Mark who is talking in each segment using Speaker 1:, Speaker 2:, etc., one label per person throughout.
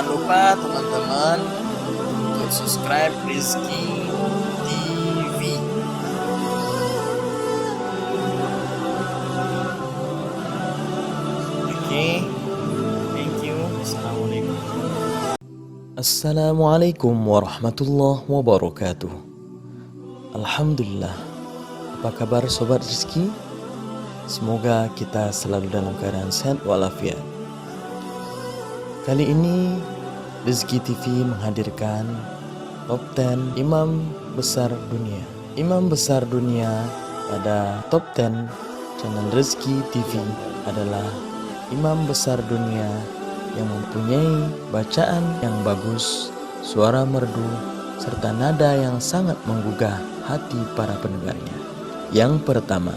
Speaker 1: lupa teman-teman untuk subscribe Rizky TV. Oke, thank you. Assalamualaikum. Assalamualaikum warahmatullahi wabarakatuh. Alhamdulillah. Apa kabar Sobat Rizky? Semoga kita selalu dalam keadaan sehat walafiat. Kali ini Rizky TV menghadirkan Top 10 Imam Besar Dunia. Imam Besar Dunia pada Top 10 channel Rizky TV adalah Imam Besar Dunia yang mempunyai bacaan yang bagus, suara merdu, serta nada yang sangat menggugah hati para pendengarnya. Yang pertama,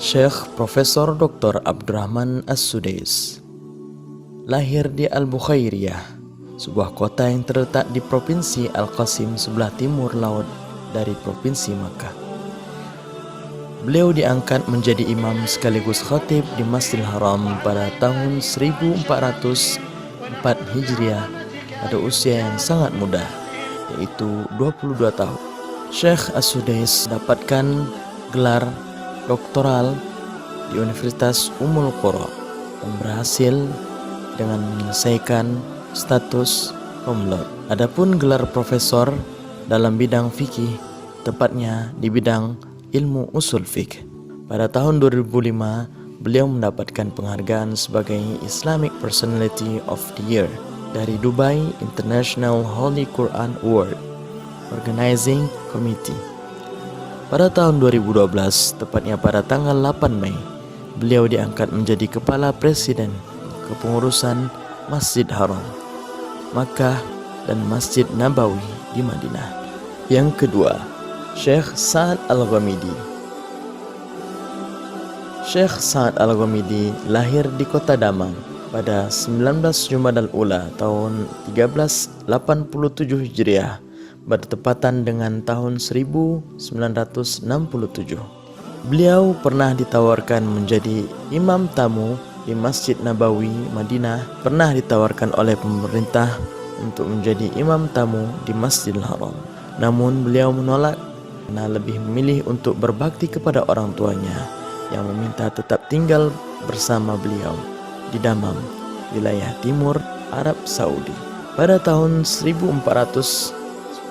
Speaker 1: Syekh Profesor Dr. Abdurrahman As-Sudais. Lahir di Al-Bukhairiyah, sebuah kota yang terletak di Provinsi Al-Qasim sebelah timur laut dari Provinsi Makkah. Beliau diangkat menjadi imam sekaligus khatib di Masjidil Haram pada tahun 1404 Hijriah pada usia yang sangat muda, yaitu 22 tahun. Syekh As-Sudais dapatkan gelar doktoral di Universitas Ummul Qura dan berhasil dengan menyelesaikan status cum laude. Adapun gelar profesor dalam bidang fikih, tepatnya di bidang ilmu usul fikih. Pada tahun 2005, beliau mendapatkan penghargaan sebagai Islamic Personality of the Year dari Dubai International Holy Quran Award Organizing Committee. Pada tahun 2012, tepatnya pada tanggal 8 Mei, beliau diangkat menjadi Kepala Presiden Kepengurusan Masjid Haram, Makkah dan Masjid Nabawi di Madinah. Yang kedua, Syekh Sa'ad Al-Ghamidi. Syekh Sa'ad Al-Ghamidi lahir di kota Damam pada 19 Jumadal Ula tahun 1387 Hijriah, bertepatan dengan tahun 1967. Beliau pernah ditawarkan menjadi imam tamu di Masjid Nabawi, Madinah, pernah ditawarkan oleh pemerintah untuk menjadi imam tamu di Masjidil Haram. Namun beliau menolak karena lebih memilih untuk berbakti kepada orang tuanya yang meminta tetap tinggal bersama beliau di Damam, wilayah timur Arab Saudi. Pada tahun 1410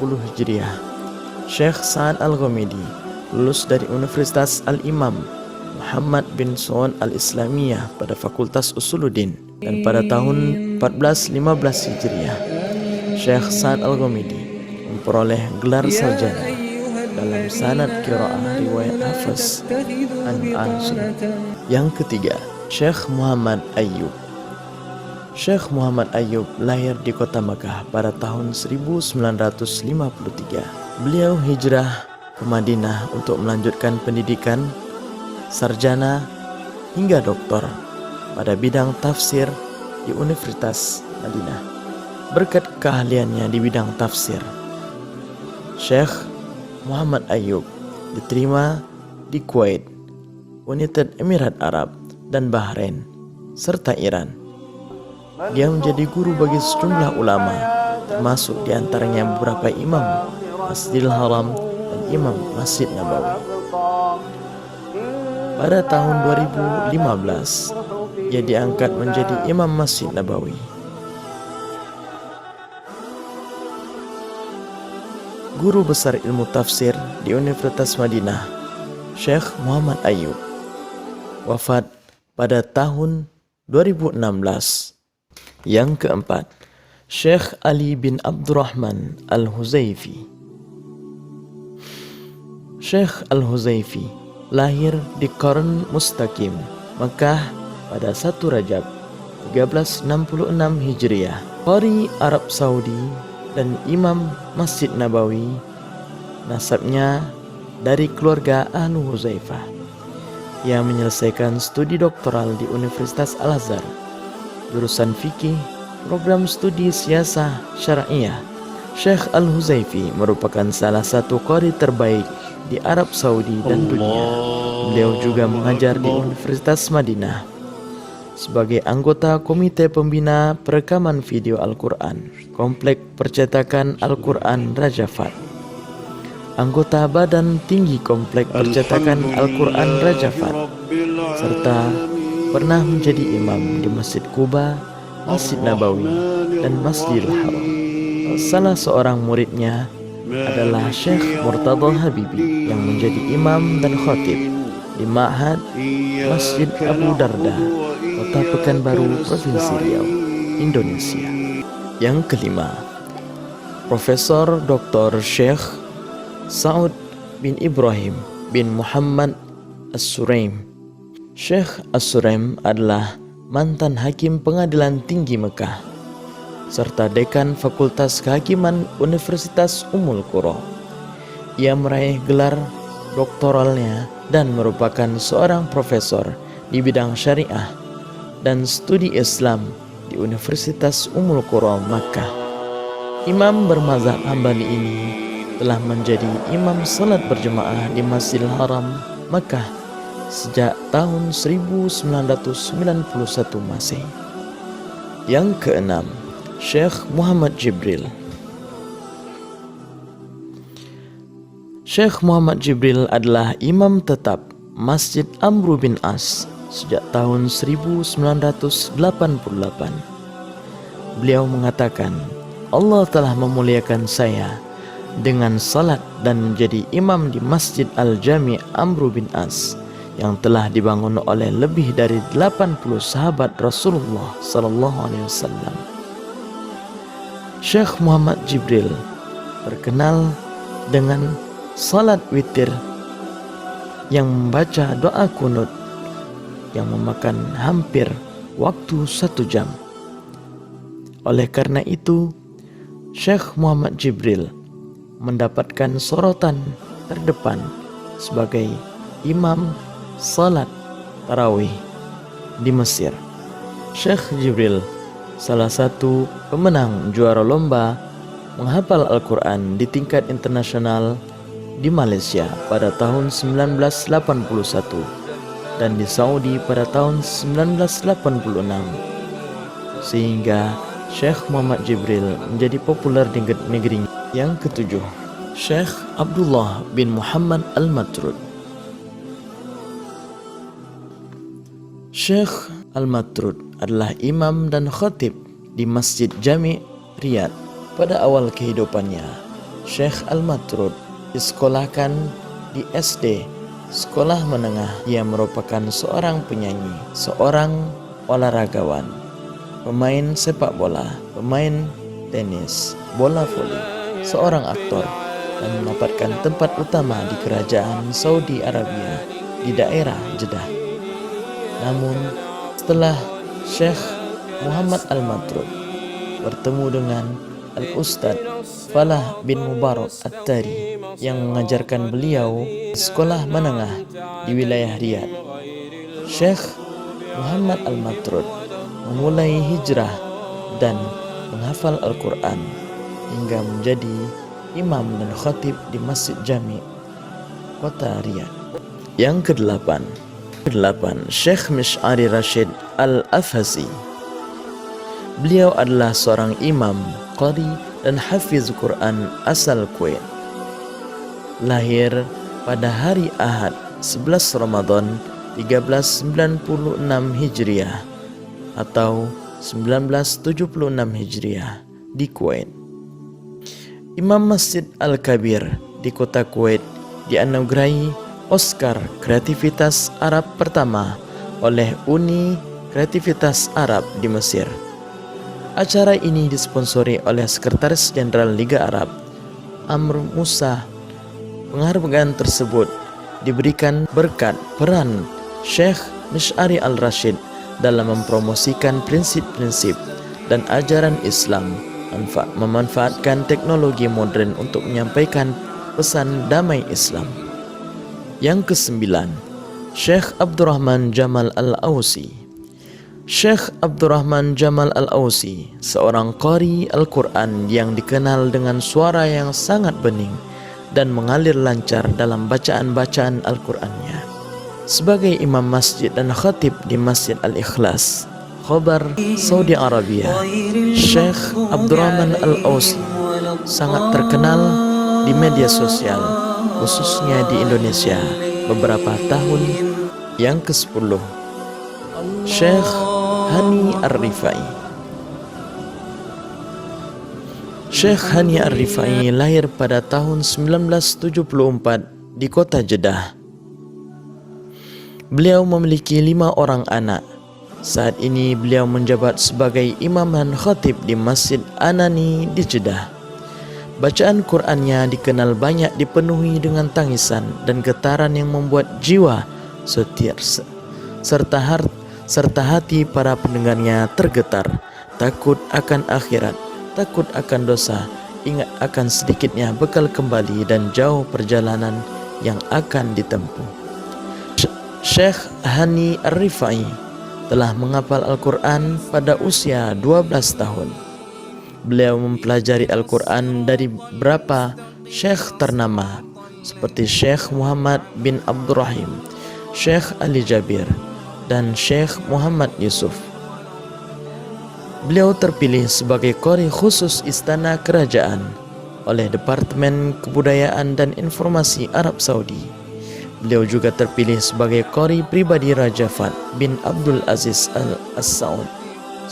Speaker 1: Hijriah, Syekh Sa'ad Al-Ghamidi lulus dari Universitas Al-Imam Muhammad bin Saud Al-Islamiyah pada Fakultas Usuluddin, dan pada tahun 1415 Hijriah, Syekh Sa'ad Al-Ghamidi memperoleh gelar sarjana dalam sanad qiraah riwayat Hafiz an Asim. Yang ketiga, Syekh Muhammad Ayyub. Syekh Muhammad Ayyub lahir di kota Makkah pada tahun 1953. Beliau hijrah ke Madinah untuk melanjutkan pendidikan sarjana hingga doktor pada bidang tafsir di Universitas Madinah. Berkat keahliannya di bidang tafsir, Syekh Muhammad Ayyub diterima di Kuwait, United Emirat Arab, dan Bahrain, serta Iran. Dia menjadi guru bagi sejumlah ulama, termasuk diantaranya beberapa imam Masjidil Haram dan imam Masjid Nabawi. Pada tahun 2015, ia diangkat menjadi imam Masjid Nabawi. Guru besar ilmu tafsir di Universitas Madinah, Syekh Muhammad Ayyub, wafat pada tahun 2016. Yang keempat, Syekh Ali bin Abdurrahman Al-Huzaifi. Syekh Al-Huzaifi lahir di Qarn Mustaqim, Makkah pada 1 Rajab 1366 Hijriah. Qari Arab Saudi dan Imam Masjid Nabawi. Nasabnya dari keluarga Ahlu Huzaifah. Ia menyelesaikan studi doktoral di Universitas Al-Azhar, jurusan fikih, program studi siasah syariah. Syekh Al-Huzaifi merupakan salah satu qari terbaik di Arab Saudi dan dunia. Beliau juga mengajar di Universitas Madinah. sebagai anggota Komite Pembina Perekaman Video Al-Quran Komplek Percetakan Al-Quran Rajafat, anggota Badan Tinggi Komplek Percetakan Al-Quran Rajafat, serta pernah menjadi imam di Masjid Kuba, Masjid Nabawi, dan Masjidil Haram. Salah seorang muridnya adalah Syekh Murtadha Habibi yang menjadi imam dan khatib di Ma'had Masjid Abu Darda, Kota Pekanbaru, Provinsi Riau, Indonesia. Yang kelima, Profesor Dr. Syekh Sa'ud bin Ibrahim bin Muhammad As-Suraim. Syekh As-Suraim adalah mantan hakim Pengadilan Tinggi Mekah serta dekan Fakultas Kehakiman Universitas Ummul Qura. Ia meraih gelar doktoralnya dan merupakan seorang profesor di bidang syariah dan studi Islam di Universitas Ummul Qura, Makkah. Imam bermazhab Hambali ini telah menjadi imam salat berjemaah di Masjidil Haram, Makkah sejak tahun 1991 Masehi. Yang keenam, Syekh Muhammad Jibril. Syekh Muhammad Jibril adalah imam tetap Masjid Amru bin As sejak tahun 1988. Beliau mengatakan, Allah telah memuliakan saya dengan salat dan menjadi imam di Masjid Al-Jami' Amru bin As yang telah dibangun oleh lebih dari 80 sahabat Rasulullah SAW. Syekh Muhammad Jibril terkenal dengan salat witir yang membaca doa kunut yang memakan hampir waktu 1 jam. Oleh karena itu, Syekh Muhammad Jibril mendapatkan sorotan terdepan sebagai imam salat tarawih di Mesir. Syekh Jibril salah satu pemenang juara lomba menghafal Al-Quran di tingkat internasional di Malaysia pada tahun 1981 dan di Saudi pada tahun 1986, sehingga Syekh Muhammad Jibril menjadi populer di negerinya. Yang ketujuh, Syekh Abdullah bin Muhammad Al-Matrud. Syekh Al-Matrud adalah imam dan khatib di Masjid Jami' Riyadh. Pada awal kehidupannya, Syekh Al-Matrud disekolahkan di SD, sekolah menengah. Ia merupakan seorang penyanyi, seorang olahragawan, pemain sepak bola, pemain tenis, bola voli, seorang aktor, dan mendapatkan tempat utama di kerajaan Saudi Arabia di daerah Jeddah. Namun, setelah Syekh Muhammad Al-Matrud bertemu dengan Al-Ustadz Falah bin Mubarak At-Tari yang mengajarkan beliau sekolah menengah di wilayah Riyadh, Syekh Muhammad Al-Matrud memulai hijrah dan menghafal Al-Quran hingga menjadi imam dan khatib di Masjid Jami' Kota Riyadh. Yang kedelapan, Syekh Mish'ari Rashid Al-Afhasi. Beliau adalah seorang imam, qari dan hafiz Quran asal Kuwait. Lahir pada hari Ahad 11 Ramadan 1396 Hijriah atau 1976 Hijriah di Kuwait. Imam Masjid Al-Kabir di kota Kuwait dianugerahi Oscar Kreativitas Arab pertama oleh Uni Kreativitas Arab di Mesir. Acara ini disponsori oleh Sekretaris Jenderal Liga Arab Amr Musa. Penghargaan tersebut diberikan berkat peran Syekh Mish'ari Al-Rashid dalam mempromosikan prinsip-prinsip dan ajaran Islam, memanfaatkan teknologi modern untuk menyampaikan pesan damai Islam. Yang kesembilan, Syekh Abdurrahman Jamal Al-Ausi. Syekh Abdurrahman Jamal Al-Ausi, seorang qari Al-Quran yang dikenal dengan suara yang sangat bening dan mengalir lancar dalam bacaan-bacaan Al-Qurannya. sebagai imam masjid dan khatib di Masjid Al-Ikhlas, Khobar, Saudi Arabia. Syekh Abdurrahman Al-Ausi sangat terkenal di media sosial, khususnya di Indonesia beberapa tahun yang ke-10. Syekh Hani Ar-Rifai. Syekh Hani Ar-Rifai lahir pada tahun 1974 di kota Jeddah. Beliau memiliki 5 orang anak. Saat ini beliau menjabat sebagai imam dan khatib di Masjid Anani di Jeddah. Bacaan Qur'annya dikenal banyak dipenuhi dengan tangisan dan getaran yang membuat jiwa setir serta hati para pendengarnya tergetar, takut akan akhirat, takut akan dosa, ingat akan sedikitnya bekal kembali dan jauh perjalanan yang akan ditempuh. Syekh Hani Ar-Rifai telah menghafal Al-Quran pada usia 12 tahun. Beliau mempelajari Al-Quran dari beberapa syekh ternama seperti Syekh Muhammad bin Abdurrahim, Syekh Ali Jabir, dan Syekh Muhammad Yusuf. Beliau terpilih sebagai qori khusus Istana Kerajaan oleh Departemen Kebudayaan dan Informasi Arab Saudi. Beliau juga terpilih sebagai qori pribadi Raja Fahd bin Abdul Aziz Al Saud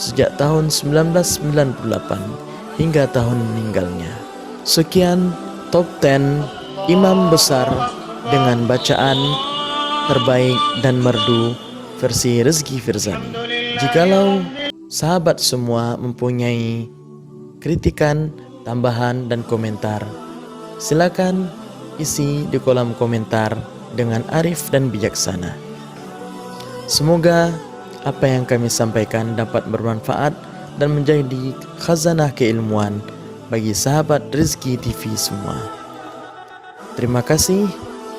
Speaker 1: sejak tahun 1998 hingga tahun meninggalnya. Sekian top 10 imam besar dengan bacaan terbaik dan merdu versi Rezeki Firzani. Jikalau sahabat semua mempunyai kritikan, tambahan, dan komentar, silakan isi di kolom komentar dengan arif dan bijaksana. Semoga apa yang kami sampaikan dapat bermanfaat dan menjadi khazanah keilmuan bagi sahabat Rizki TV semua. Terima kasih,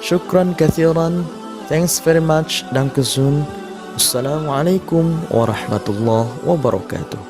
Speaker 1: syukran kathiran, thanks very much, dankeschön. Assalamualaikum warahmatullahi wabarakatuh.